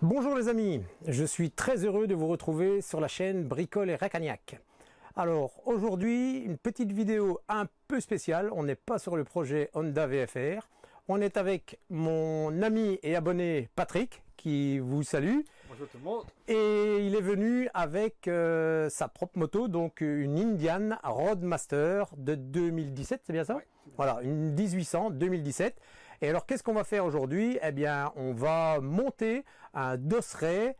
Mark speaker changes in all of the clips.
Speaker 1: Bonjour les amis, je suis très heureux de vous retrouver sur la chaîne Bricole et Racagnac. Alors aujourd'hui, une petite vidéo un peu spéciale, on n'est pas sur le projet Honda VFR, on est avec mon ami et abonné Patrick qui vous salue.
Speaker 2: Bonjour tout le monde. Et
Speaker 1: il est venu avec sa propre moto, donc une Indian Roadmaster de 2017, c'est bien ça?
Speaker 2: Oui.
Speaker 1: Voilà, une 1800 2017. Et alors qu'est-ce qu'on va faire aujourd'hui? Eh bien, on va monter un dosseret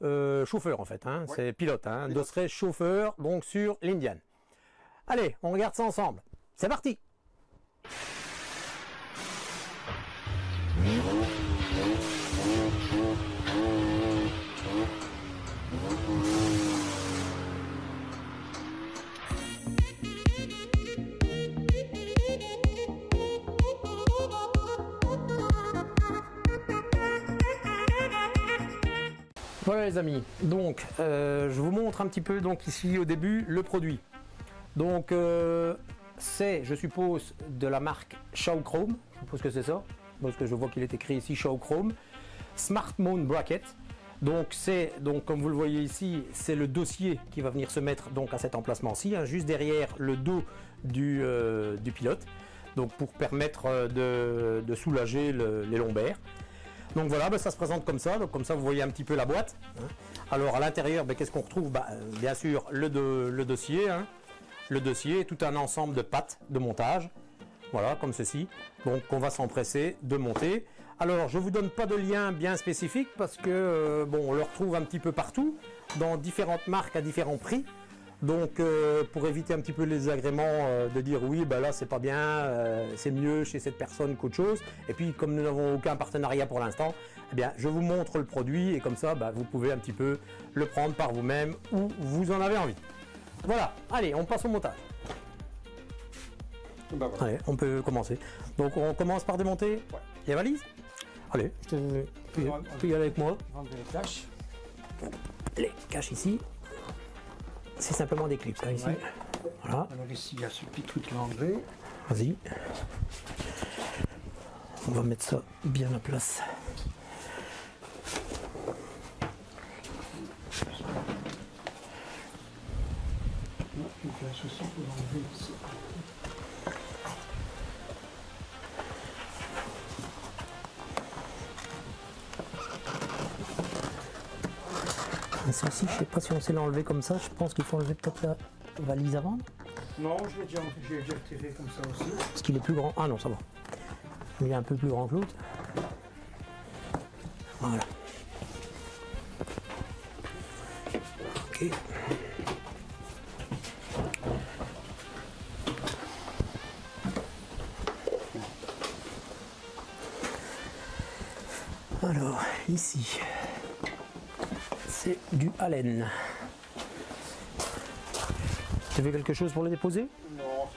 Speaker 1: chauffeur en fait, hein, ouais. C'est pilote, hein, un dosseret chauffeur donc sur l'Indian. Allez, on regarde ça ensemble. C'est parti! Voilà les amis, donc je vous montre un petit peu donc ici au début le produit. Donc c'est, je suppose, de la marque Shawchrome, je suppose que c'est ça, parce que je vois qu'il est écrit ici Shawchrome, Smart Mount Bracket. Donc c'est, comme vous le voyez ici, c'est le dossier qui va venir se mettre donc à cet emplacement-ci, hein, juste derrière le dos du pilote, donc pour permettre de soulager les lombaires. Donc voilà, ça se présente comme ça, donc comme ça vous voyez un petit peu la boîte. Alors à l'intérieur, qu'est-ce qu'on retrouve? Bien sûr le dossier, hein, le dossier, tout un ensemble de pattes de montage, voilà comme ceci, donc on va s'empresser de monter. Alors je vous donne pas de lien bien spécifique parce que on le retrouve un petit peu partout, dans différentes marques à différents prix. Donc pour éviter un petit peu les désagréments de dire oui là c'est pas bien, c'est mieux chez cette personne qu'autre chose, et puis comme nous n'avons aucun partenariat pour l'instant, eh bien je vous montre le produit et comme ça vous pouvez un petit peu le prendre par vous-même où vous en avez envie. Voilà, allez on passe au montage. Voilà. Allez, on peut commencer. Donc on commence par démonter les valises. Allez, tu peux y aller avec moi.
Speaker 2: Enlever les caches.
Speaker 1: Les caches ici. C'est simplement des clips, hein, ici. Ouais. Voilà.
Speaker 2: Alors ici, il y a ce petit truc à enlever.
Speaker 1: Vas-y. On va mettre ça bien à place.
Speaker 2: Donc là, ceci pour l'enlever ici.
Speaker 1: Celle-ci, je sais pas si on sait l'enlever comme ça, je pense qu'il faut enlever peut-être la valise avant.
Speaker 2: Non, j'ai déjà retiré comme ça aussi.
Speaker 1: Parce qu'il est plus grand. Ah non, ça va. Il est un peu plus grand que l'autre. Voilà. Ok. Alors, ici. C'est du Allen. Tu veux quelque chose pour le déposer?
Speaker 2: Non.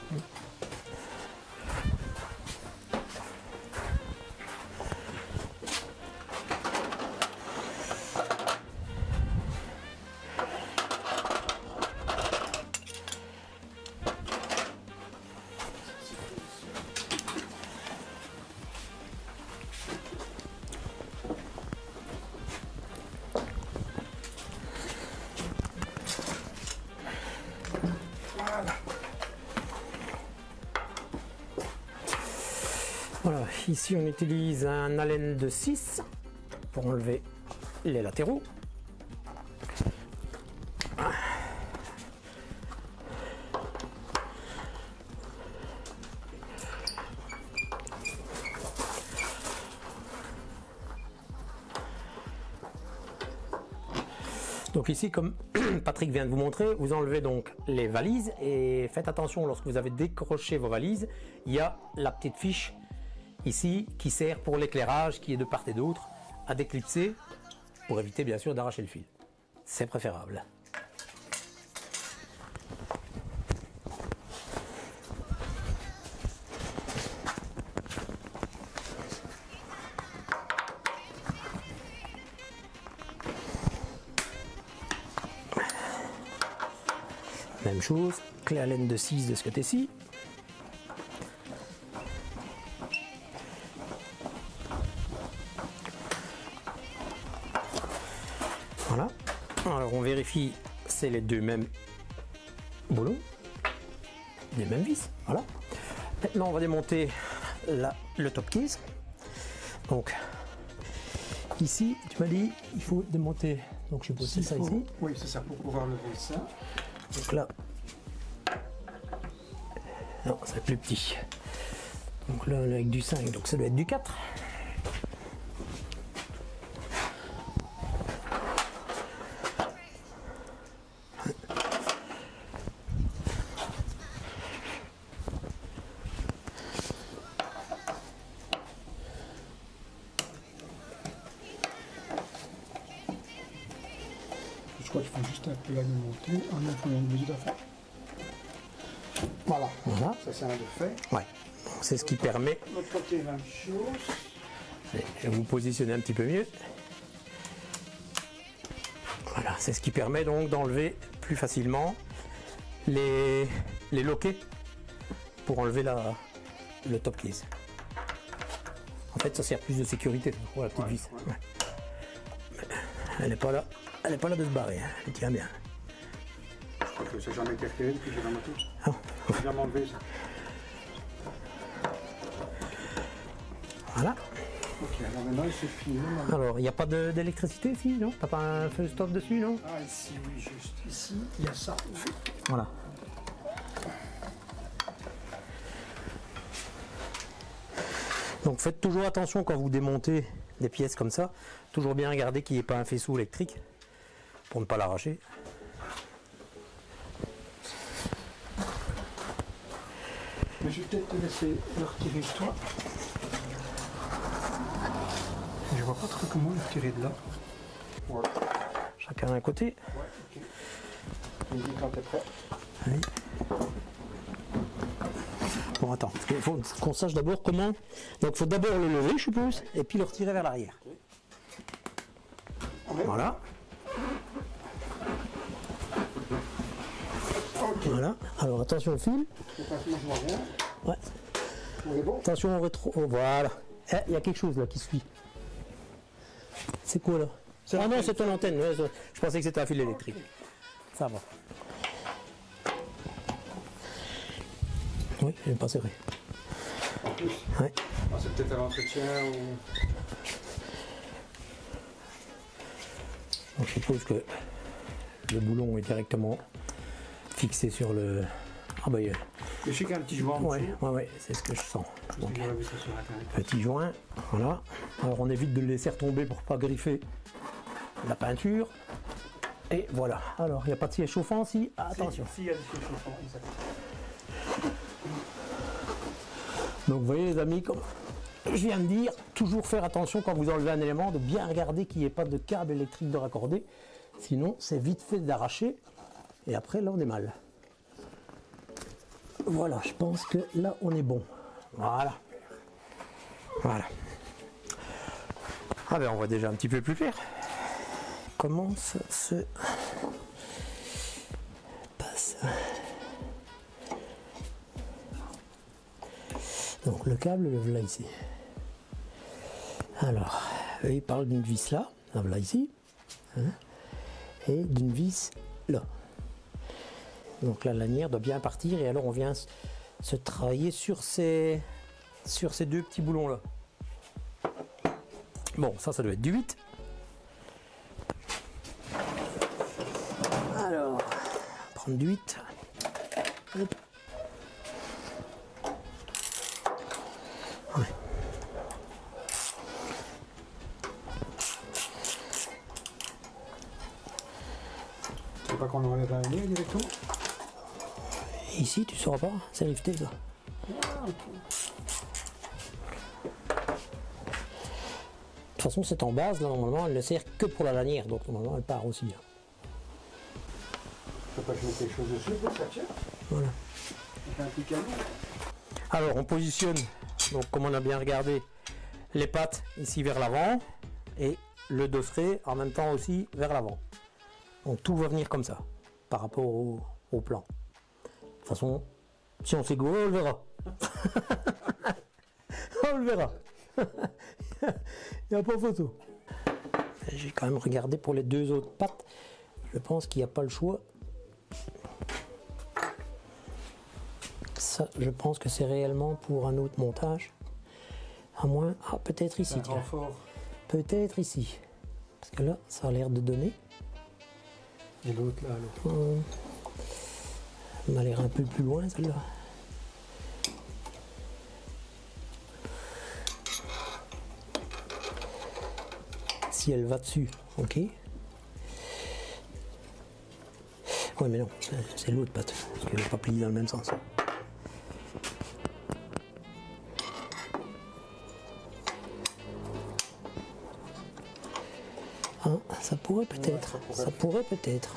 Speaker 1: Voilà, ici on utilise un Allen de 6 pour enlever les latéraux. Donc ici, comme Patrick vient de vous montrer, vous enlevez donc les valises et faites attention lorsque vous avez décroché vos valises, il y a la petite fiche ici qui sert pour l'éclairage qui est de part et d'autre à déclipser pour éviter bien sûr d'arracher le fil. C'est préférable. Même chose, clé Allen de 6 de ce côté-ci. Voilà. Alors on vérifie, c'est les deux mêmes boulons, les mêmes vis. Voilà. Maintenant on va démonter le top case. Donc ici, tu m'as dit, il faut démonter. Donc je pose ça ici.
Speaker 2: Oui, c'est ça, pour pouvoir lever ça.
Speaker 1: Donc là, non, c'est plus petit. Donc là, on est avec du 5, donc ça doit être du 4.
Speaker 2: Je crois qu'il faut juste un peu la démonter en appuyant une mesure d'affaire. Voilà.
Speaker 1: Voilà.
Speaker 2: Ça c'est un de fait.
Speaker 1: Ouais. C'est ce qui permet.
Speaker 2: De l'autre côté, même chose.
Speaker 1: Je vais vous positionner un petit peu mieux. Voilà, c'est ce qui permet donc d'enlever plus facilement les loquets pour enlever le top case. En fait, ça sert plus de sécurité pour la petite vis. Ouais. Elle n'est pas là de se barrer, hein. Elle tient bien.
Speaker 2: Je crois que ça n'a jamais été retiré depuis que j'ai la moto.
Speaker 1: Ah.
Speaker 2: Je vais m'enlever ça.
Speaker 1: Voilà.
Speaker 2: Ok, alors maintenant c'est fini.
Speaker 1: Alors, il n'y a pas d'électricité ici, non? T'as pas un feu stop dessus, non?
Speaker 2: Ah, ici, oui, juste ici, il y a ça.
Speaker 1: Voilà. Donc faites toujours attention quand vous démontez des pièces comme ça, toujours bien regarder qu'il n'y ait pas un faisceau électrique pour ne pas l'arracher.
Speaker 2: Mais je vais peut-être te laisser le retirer toi. Je vois pas trop comment le retirer de là. Voilà.
Speaker 1: Chacun d'un côté.
Speaker 2: Ouais, ok. Tu me dis quand t'es prêt.
Speaker 1: Oui. Bon, attends, il faut qu'on sache d'abord comment. Donc il faut d'abord le lever, je suppose, et puis le retirer vers l'arrière.
Speaker 2: Ouais.
Speaker 1: Voilà.
Speaker 2: Ok.
Speaker 1: Voilà. Alors attention au fil.
Speaker 2: Je passe, moi je vois rien.
Speaker 1: Ouais.
Speaker 2: On est bon.
Speaker 1: Attention au rétro. Oh, voilà. Eh, il y a quelque chose là qui suit. C'est quoi là? Ah non, c'est ton antenne. Ouais, je pensais que c'était un fil électrique. Ça va. Oui, je n'ai pas serré.
Speaker 2: En plus.
Speaker 1: Ouais.
Speaker 2: Ah, c'est peut-être à l'entretien ou.
Speaker 1: Donc je suppose que le boulon est directement fixé sur le. Ah bah
Speaker 2: Mais je sais qu'il y a un petit joint en
Speaker 1: ouais,
Speaker 2: dessous.
Speaker 1: ouais, c'est ce que je sens. Donc,
Speaker 2: J'aurais vu ça sur internet.
Speaker 1: petit joint, voilà. Alors on évite de le laisser retomber pour pas griffer la peinture. Et voilà. Alors il n'y a pas de siège chauffant si. Ah, attention.
Speaker 2: Si, il y a des sièges chauffants, exact.
Speaker 1: Donc vous voyez les amis, comme je viens de dire, toujours faire attention quand vous enlevez un élément, de bien regarder qu'il n'y ait pas de câble électrique de raccordé. Sinon c'est vite fait d'arracher. Et après là on est mal. Voilà, je pense que là on est bon. Voilà. Voilà. Ah ben on voit déjà un petit peu plus clair. Comment ça se passe? Donc le câble le voilà ici. Alors, eux, ils parlent d'une vis là, la voilà ici, hein, et d'une vis là. Donc la lanière doit bien partir et alors on vient se travailler sur ces deux petits boulons là. Bon, ça doit être du 8. Alors, on va prendre du 8. Hop. Ouais.
Speaker 2: Tu veux pas qu'on enlève un lien directement?
Speaker 1: Ici, tu sauras pas, c'est rifté ça.
Speaker 2: Ah, ok.
Speaker 1: De toute façon, c'est en base, là, normalement, elle ne sert que pour la lanière, donc normalement, elle part aussi.
Speaker 2: Tu peux pas jouer quelque chose dessus pour ça tient?
Speaker 1: Voilà.
Speaker 2: Un petit canon.
Speaker 1: Alors, on positionne, donc comme on a bien regardé, les pattes ici vers l'avant et le dosseret en même temps aussi vers l'avant. Donc tout va venir comme ça, par rapport au plan. De toute façon, si on s'est gouré, on le verra. On le verra. Il n'y a pas photo. J'ai quand même regardé pour les deux autres pattes. Je pense qu'il n'y a pas le choix. Ça, je pense que c'est réellement pour un autre montage. À moins... Ah, peut-être ici, tiens. Peut-être ici. Parce que là, ça a l'air de donner.
Speaker 2: Et l'autre là, alors.
Speaker 1: Elle m'a l'air un peu plus loin, celle-là. Si elle va dessus, ok. Ouais, mais non, c'est l'autre patte, parce qu'elle n'est pas pliée dans le même sens. Hein, ça pourrait peut-être, ouais, ça pourrait peut-être.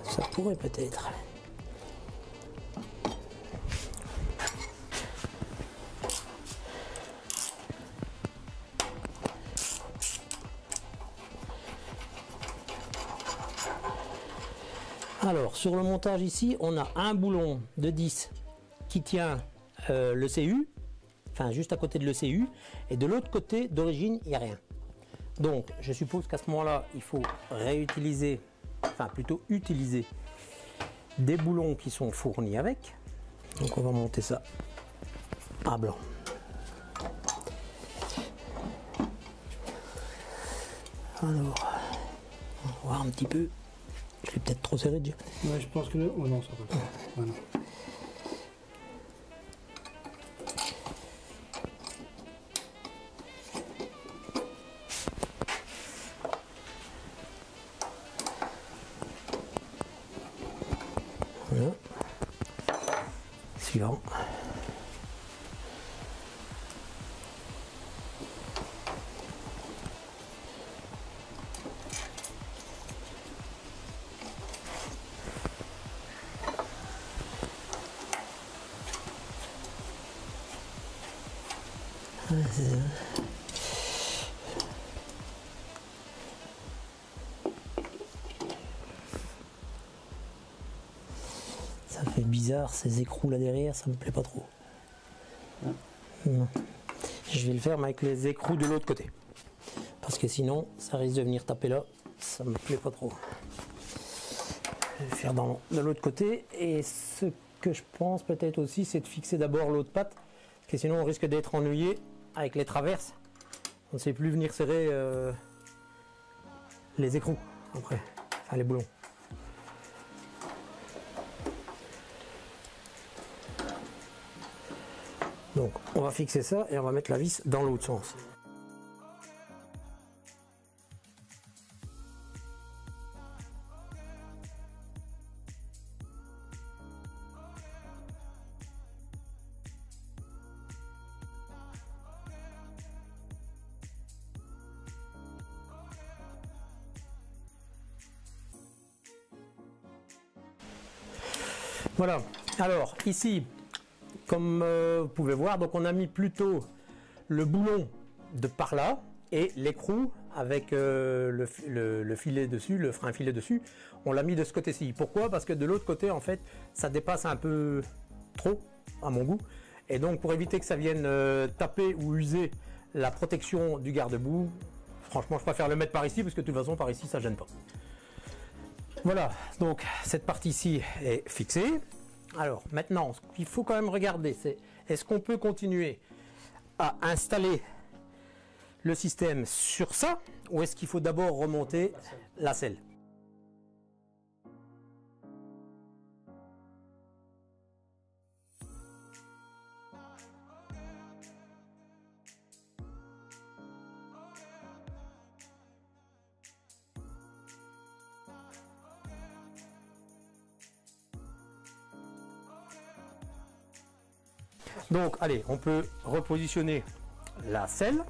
Speaker 1: Ça pourrait peut-être. Alors, sur le montage ici, on a un boulon de 10 qui tient le CU, enfin juste à côté de l'ECU, et de l'autre côté, d'origine, il n'y a rien. Donc, je suppose qu'à ce moment-là, il faut réutiliser, enfin plutôt utiliser des boulons qui sont fournis avec. Donc, on va monter ça à blanc. Alors, on va voir un petit peu. Je l'ai peut-être trop serré déjà.
Speaker 2: Ouais, je pense que... Oh non, ça va pas. Voilà.
Speaker 1: Voilà. Suivant. Ça fait bizarre ces écrous là derrière, ça me plaît pas trop. Non. Je vais le faire mais avec les écrous de l'autre côté. Parce que sinon ça risque de venir taper là, ça me plaît pas trop. Je vais le faire de l'autre côté et ce que je pense peut-être aussi c'est de fixer d'abord l'autre patte. Parce que sinon on risque d'être ennuyé avec les traverses. On ne sait plus venir serrer les écrous après, enfin les boulons. Donc on va fixer ça et on va mettre la vis dans l'autre sens. Voilà, alors ici, comme vous pouvez voir, donc on a mis plutôt le boulon de par là et l'écrou avec le filet dessus, le frein filet dessus, on l'a mis de ce côté-ci. Pourquoi? Parce que de l'autre côté, en fait, ça dépasse un peu trop, à mon goût. Et donc, pour éviter que ça vienne taper ou user la protection du garde-boue, franchement, je préfère le mettre par ici, parce que de toute façon, par ici, ça gêne pas. Voilà, donc cette partie-ci est fixée. Alors maintenant, ce qu'il faut quand même regarder, c'est est-ce qu'on peut continuer à installer le système sur ça, ou est-ce qu'il faut d'abord remonter la selle? Donc, allez, on peut repositionner la selle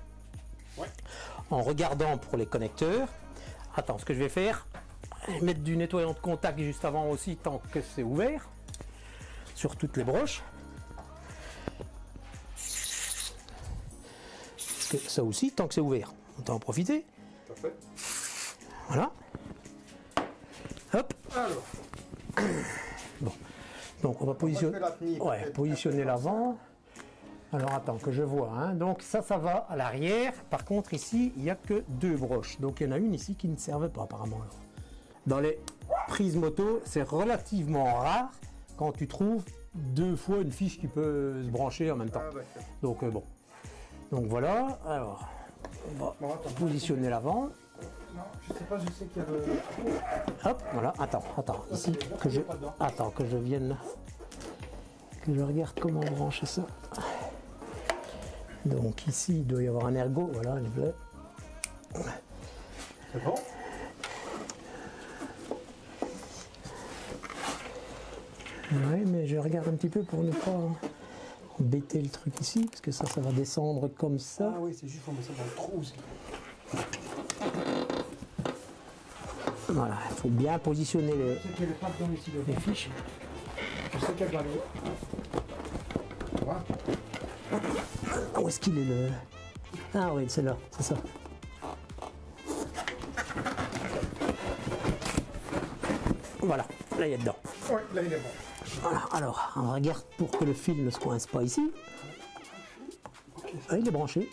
Speaker 1: en regardant pour les connecteurs. Attends, ce que je vais faire, mettre du nettoyant de contact juste avant aussi, tant que c'est ouvert, sur toutes les broches. Parce que ça aussi, tant que c'est ouvert, on peut en profiter.
Speaker 2: Parfait.
Speaker 1: Voilà. Hop.
Speaker 2: Alors.
Speaker 1: Bon. Donc on va positionner, positionner l'avant. Alors attends que je vois, hein. Donc ça va à l'arrière. Par contre ici, il n'y a que 2 broches. Donc il y en a une ici qui ne servait pas apparemment. Dans les prises moto, c'est relativement rare quand tu trouves 2 fois une fiche qui peut se brancher en même temps. Donc bon. Donc voilà, alors on va positionner l'avant.
Speaker 2: Non, je sais pas, je sais qu'il y a le...
Speaker 1: Hop, voilà, attends, ici, que je vienne, que je regarde comment brancher ça. Donc ici, il doit y avoir un ergot, voilà, les bleus.
Speaker 2: C'est bon?
Speaker 1: Oui, mais je regarde un petit peu pour ne pas embêter le truc ici, parce que ça va descendre comme ça.
Speaker 2: Ah oui, c'est juste, faut mettre ça dans le trou aussi.
Speaker 1: Voilà, il faut bien positionner
Speaker 2: Je sais qu'il y a le pape dans ici,
Speaker 1: les fiches.
Speaker 2: Je sais qu'elle va aller. Voilà.
Speaker 1: Où est-ce qu'il est le... Ah oui, c'est là, c'est ça. Voilà, là il est dedans.
Speaker 2: Oui, là il est bon.
Speaker 1: Voilà, alors on regarde pour que le fil ne se coince pas ici. Ah, il est branché.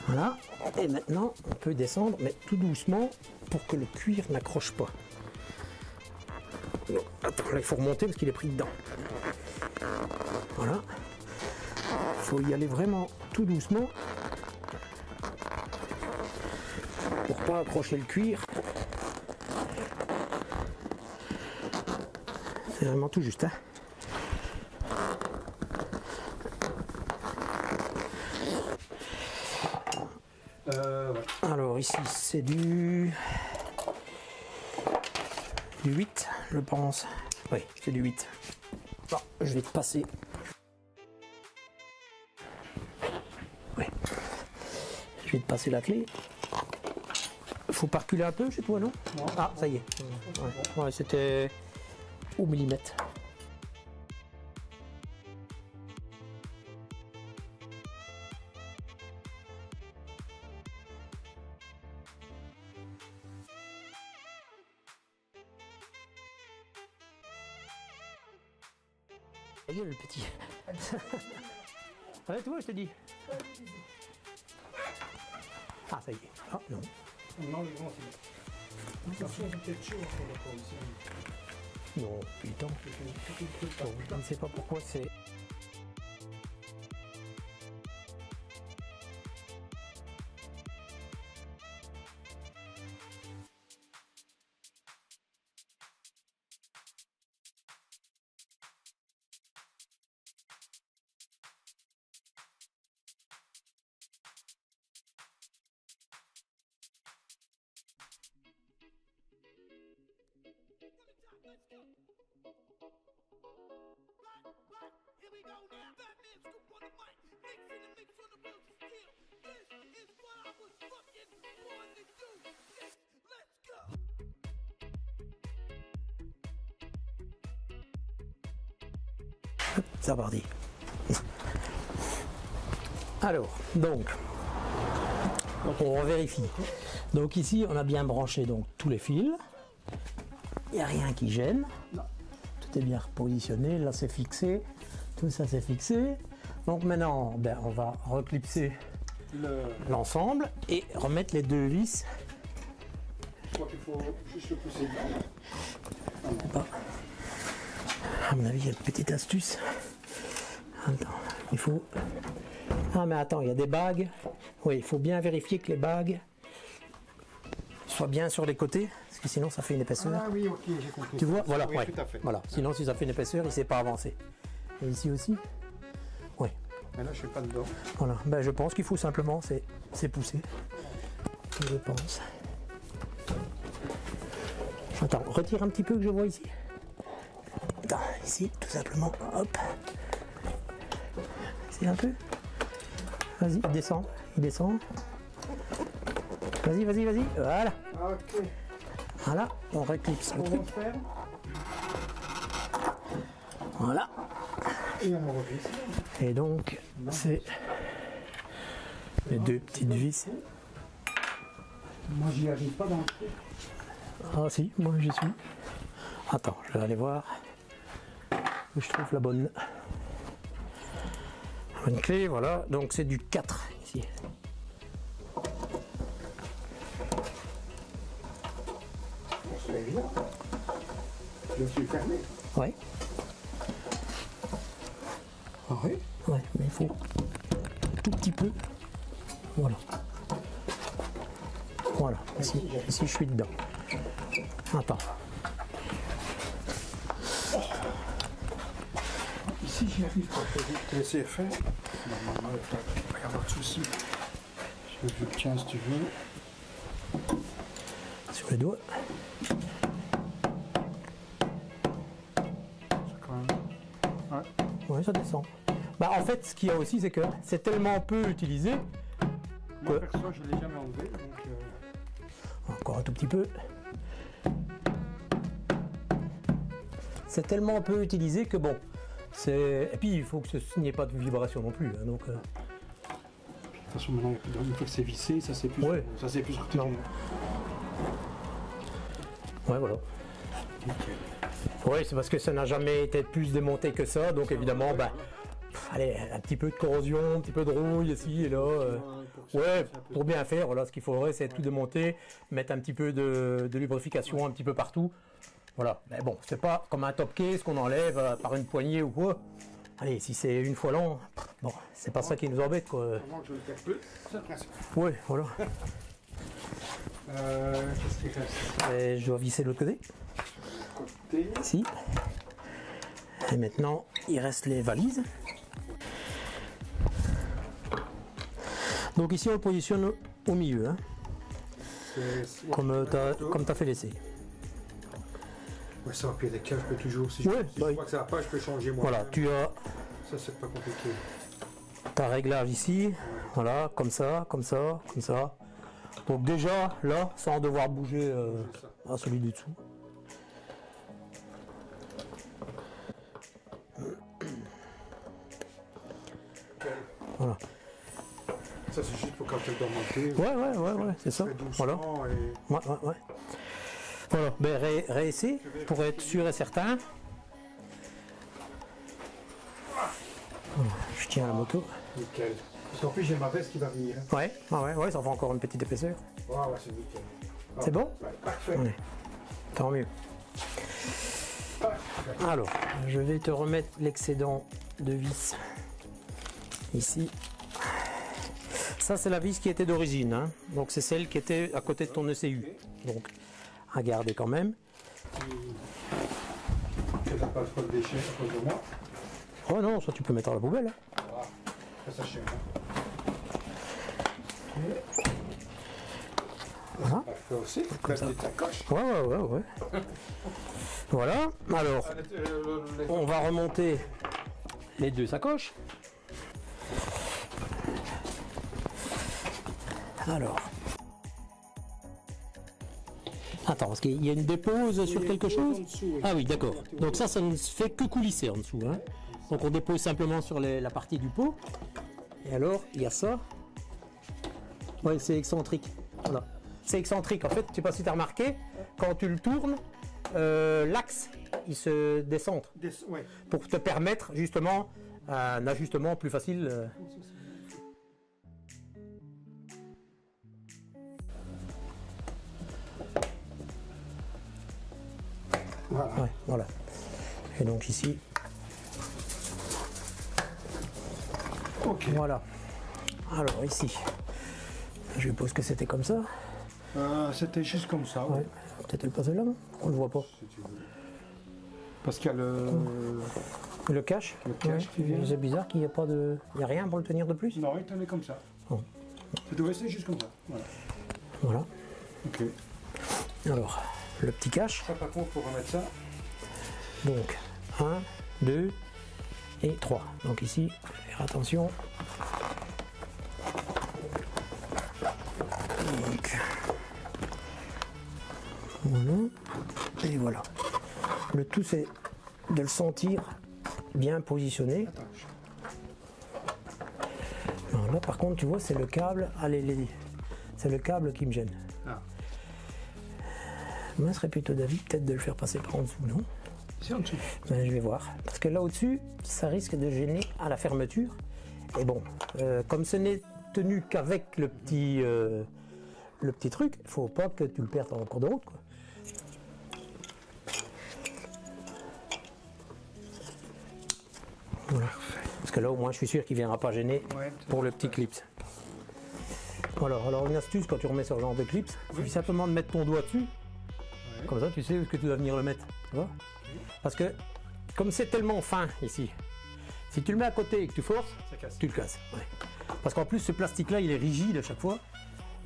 Speaker 1: Voilà, et maintenant on peut descendre, mais tout doucement pour que le cuir n'accroche pas. Donc, attends, là il faut remonter parce qu'il est pris dedans. Voilà. Il faut y aller vraiment tout doucement pour pas accrocher le cuir. C'est vraiment tout juste, hein.
Speaker 2: Ouais.
Speaker 1: Alors ici c'est du 8, je pense. Oui, c'est du 8. Bon, je vais te passer. Oui. Je vais te passer la clé. Faut pas reculer un peu chez toi, non?
Speaker 2: Non.
Speaker 1: Ah, ça y est. Ouais, c'était au millimètre. Ta gueule, le petit. Ouais, tu vois, je te dis. Ah, ça y est. Ah, non.
Speaker 2: Non, le grand, c'est bon. Attention, c'est peut-être chaud encore d'accord ici.
Speaker 1: Non, putain. Bon, je ne sais pas pourquoi c'est... C'est parti. Alors, donc, on vérifie. Donc ici, on a bien branché donc tous les fils. Il n'y a rien qui gêne. Tout est bien repositionné. Là, c'est fixé. Tout ça, c'est fixé. Donc maintenant, ben, on va reclipser l'ensemble et remettre les 2 vis.
Speaker 2: Je crois qu'il faut juste le pousser.
Speaker 1: À mon avis, il y a une petite astuce. Attends, il faut... Ah mais attends, il y a des bagues. Oui, il faut bien vérifier que les bagues soient bien sur les côtés, parce que sinon ça fait une épaisseur.
Speaker 2: Ah oui, ok, j'ai compris.
Speaker 1: Tu vois, voilà,
Speaker 2: oui,
Speaker 1: ouais.
Speaker 2: tout à fait.
Speaker 1: Voilà. Sinon si ça fait une épaisseur, il ne sait pas avancer. Et ici aussi. Oui.
Speaker 2: Mais là, je ne suis pas dedans.
Speaker 1: Voilà. Ben, je pense qu'il faut simplement, c'est pousser. Je pense. Attends, retire un petit peu que je vois ici. Attends, ici, tout simplement. Hop. C'est un peu. Vas-y, descends. Il descend. Vas-y, vas-y, vas-y. Voilà.
Speaker 2: Ok.
Speaker 1: Voilà, on reclipse le
Speaker 2: On
Speaker 1: truc.
Speaker 2: va faire.
Speaker 1: Voilà.
Speaker 2: Et on refait ici.
Speaker 1: Et donc, c'est les 2 petites vis.
Speaker 2: Moi, j'y arrive pas dans le truc.
Speaker 1: Ah si, moi j'y suis. Attends, je vais aller voir où je trouve la bonne. Une clé, voilà. Donc c'est du 4 ici.
Speaker 2: C'est évident. Je suis fermé.
Speaker 1: Ouais,
Speaker 2: Ah oui.
Speaker 1: ouais, mais il faut un tout petit peu. Voilà. Voilà, ici je suis dedans. Attends.
Speaker 2: Ici, j'y arrive pas. Je vais te laisser faire. Normalement, il ne va pas y avoir de souci. Je le tiens si tu veux.
Speaker 1: Sur les doigts.
Speaker 2: C'est quand même. Ouais.
Speaker 1: Ouais, ça descend. Bah en fait, ce qu'il y a aussi, c'est que c'est tellement peu utilisé.
Speaker 2: Moi, perso, je ne l'ai jamais enlevé. Donc,
Speaker 1: Encore un tout petit peu. C'est tellement peu utilisé que bon. Et puis il faut que ce n'y ait pas de vibration non plus. Hein, donc,
Speaker 2: de toute façon, maintenant, une fois que c'est vissé, ça c'est plus,
Speaker 1: Ouais.
Speaker 2: ça c'est plus retiré.
Speaker 1: Non. Ouais, voilà.
Speaker 2: Nickel.
Speaker 1: Oui, c'est parce que ça n'a jamais été plus démonté que ça. Donc évidemment, bah, allez, un petit peu de corrosion, un petit peu de rouille ici et là. Ouais, pour bien faire, voilà, ce qu'il faudrait, c'est tout démonter, mettre un petit peu de lubrification un petit peu partout. Voilà, mais bon, c'est pas comme un top case qu'on enlève par une poignée ou quoi. Allez, si c'est une fois l'an, bon, c'est pas ça qui nous embête, quoi.
Speaker 2: Avant que je le perds plus, c'est le principe.
Speaker 1: Ouais, voilà.
Speaker 2: Qu'est-ce qu'il reste?
Speaker 1: Et je dois visser de l'autre côté,
Speaker 2: Côté.
Speaker 1: ici. Et maintenant, il reste les valises. Donc ici, on le positionne au milieu, hein, comme tu as fait l'essai.
Speaker 2: Ouais, ça va, puis avec je peux toujours, si
Speaker 1: Ouais,
Speaker 2: je
Speaker 1: bah,
Speaker 2: vois que ça va pas, je peux changer moi.
Speaker 1: Voilà, tu as
Speaker 2: Ça, c'est pas compliqué.
Speaker 1: ta réglage ici, voilà, comme ça, comme ça, comme ça. Donc déjà, là, sans devoir bouger à celui du dessous. Voilà.
Speaker 2: Ça, c'est juste pour quand elle doit monter.
Speaker 1: Ouais, c'est ça. Voilà.
Speaker 2: Et...
Speaker 1: Ouais. Voilà, ben réessayer pour être sûr et certain. Voilà, je tiens la moto.
Speaker 2: Nickel. Parce qu'en plus, j'ai ma veste qui va venir. Hein.
Speaker 1: Ouais, ça fait encore une petite épaisseur.
Speaker 2: Ouais, c'est nickel.
Speaker 1: C'est bon?
Speaker 2: Ouais, parfait.
Speaker 1: Allez, tant mieux.
Speaker 2: Parfait.
Speaker 1: Alors, je vais te remettre l'excédent de vis ici. Ça, c'est la vis qui était d'origine, hein. Donc c'est celle qui était à côté de ton ECU. Donc, à garder quand même.
Speaker 2: Tu n'as pas trop de déchets à cause de moi.
Speaker 1: Oh non, ça tu peux mettre à la poubelle. Hein.
Speaker 2: Voilà. Ça, chez moi.
Speaker 1: Voilà.
Speaker 2: Parfait aussi. Comme ça. Ta coche.
Speaker 1: Ouais. Voilà. Alors, on va remonter les deux sacoches. Alors. Attends, parce qu'il y a une dépose sur quelque chose. Ah oui, d'accord. Donc ça ne se fait que coulisser en dessous. Hein. Donc on dépose simplement sur la partie du pot. Et alors, il y a ça. Ouais, c'est excentrique. Voilà. C'est excentrique. En fait, je sais pas si tu as remarqué, quand tu le tournes, l'axe, il se décentre.
Speaker 2: Ouais.
Speaker 1: Pour te permettre justement un ajustement plus facile.
Speaker 2: Voilà.
Speaker 1: Ouais, voilà. Et donc ici,
Speaker 2: Ok.
Speaker 1: voilà. Alors ici, je suppose que c'était comme ça.
Speaker 2: C'était juste comme ça.
Speaker 1: Ouais. Peut-être le passer là, non? On le voit pas.
Speaker 2: Si tu veux. Parce qu'il y a
Speaker 1: Le cache.
Speaker 2: Le cache qui vient.
Speaker 1: C'est bizarre qu'il n'y ait pas de. Il n'y a rien pour le tenir de plus.
Speaker 2: Non, il t'en est comme ça.
Speaker 1: Oh.
Speaker 2: Ça doit rester juste comme ça. Voilà.
Speaker 1: Voilà.
Speaker 2: Ok.
Speaker 1: Alors, le petit cache.
Speaker 2: Ça, par contre, pour remettre ça.
Speaker 1: Donc, 1, 2 et 3. Donc ici, faire attention. Donc, voilà. Et voilà. Le tout, c'est de le sentir bien positionné.
Speaker 2: Attends.
Speaker 1: Alors là, par contre, tu vois, c'est le câble. Allez, c'est le câble qui me gêne.
Speaker 2: Ah.
Speaker 1: Moi, je serais plutôt d'avis peut-être de le faire passer par en dessous, non?
Speaker 2: C'est en dessous.
Speaker 1: Ben, je vais voir. Parce que là au-dessus, ça risque de gêner à la fermeture. Et bon, comme ce n'est tenu qu'avec le petit truc, il faut pas que tu le perdes en cours de route, quoi. Voilà. Parce que là au moins je suis sûr qu'il ne viendra pas gêner pour le petit clip. Voilà, alors une astuce quand tu remets ce genre de clips, il suffit simplement de mettre ton doigt dessus. Comme ça tu sais où est-ce que tu dois venir le mettre. Tu vois? Parce que comme c'est tellement fin ici, si tu le mets à côté et que tu forces, tu le casses. Ouais. Parce qu'en plus ce plastique là il est rigide à chaque fois.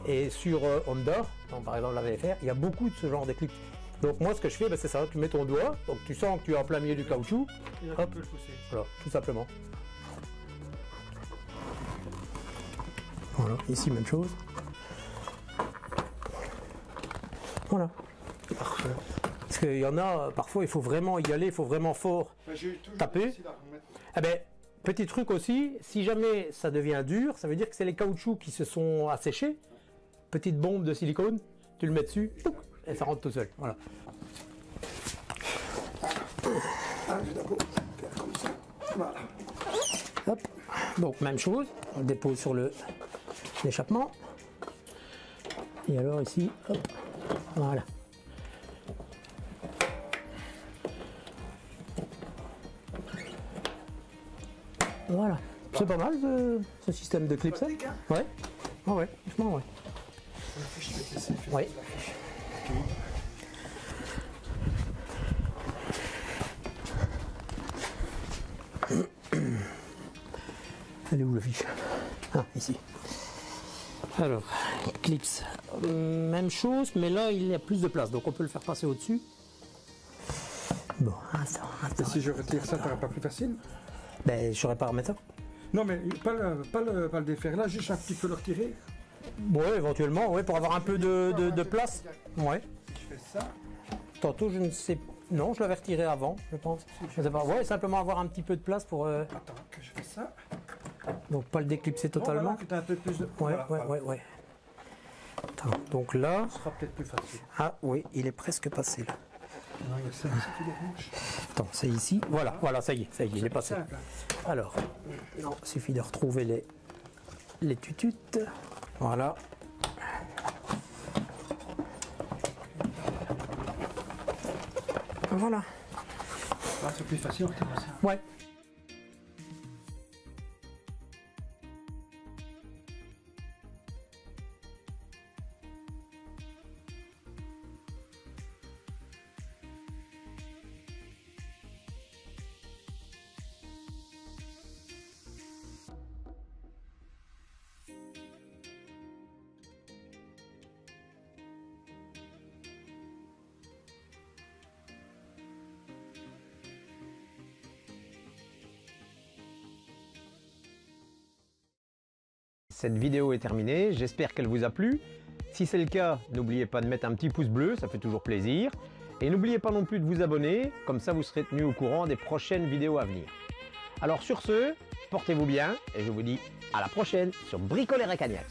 Speaker 1: Et sur Honda, par exemple la VFR, il y a beaucoup de ce genre de clips. Donc moi ce que je fais, c'est ça, tu mets ton doigt, donc tu sens que tu es en plein milieu du caoutchouc, hop, voilà, tout simplement. Voilà, ici même chose. Voilà. Parfait. Parce qu'il y en a, parfois il faut vraiment y aller, il faut vraiment fort taper. Eh ben, petit truc aussi, si jamais ça devient dur, ça veut dire que c'est les caoutchoucs qui se sont asséchés. Petite bombe de silicone, tu le mets dessus, et ça rentre tout seul. Voilà. Hop. Donc même chose, on le dépose sur l'échappement. Et alors ici, hop, voilà. Voilà. C'est pas mal ce système de clips. Ouais. Ah ouais, franchement ouais. Ouais. Elle est où la fiche? Ah, ici. Alors, clips. Même chose, mais là il y a plus de place, donc on peut le faire passer au-dessus. Bon, attends.
Speaker 2: Et si je retire ça, t'aurais pas plus facile?
Speaker 1: Ben, je saurais pas remettre ça.
Speaker 2: Non, mais pas le défaire là, juste un petit peu le retirer.
Speaker 1: Ouais, éventuellement, ouais, pour avoir un peu de place. Ouais.
Speaker 2: Si je fais ça.
Speaker 1: Tantôt, je ne sais. Non, je l'avais retiré avant, je pense. Je sais pas. Ouais, simplement avoir un petit peu de place pour.
Speaker 2: Attends, que je fais ça.
Speaker 1: Donc, pas le déclipser totalement.
Speaker 2: Voilà, que t'as un peu plus de.
Speaker 1: Ouais,
Speaker 2: voilà,
Speaker 1: ouais. Attends, donc là.
Speaker 2: Ce sera peut-être plus facile.
Speaker 1: Ah oui, il est presque passé là.
Speaker 2: Non, il y a ça qui dérange.
Speaker 1: Attends, c'est ici. Voilà, ça y est, il est passé.
Speaker 2: Simple.
Speaker 1: Alors, il suffit de retrouver les tututes. Voilà. Voilà.
Speaker 2: Ah, c'est plus facile, on retire ça.
Speaker 1: Ouais.
Speaker 3: Cette vidéo est terminée, j'espère qu'elle vous a plu. Si c'est le cas, n'oubliez pas de mettre un petit pouce bleu, ça fait toujours plaisir. Et n'oubliez pas non plus de vous abonner, comme ça vous serez tenu au courant des prochaines vidéos à venir. Alors sur ce, portez-vous bien et je vous dis à la prochaine sur Bricoleur et Cagnac.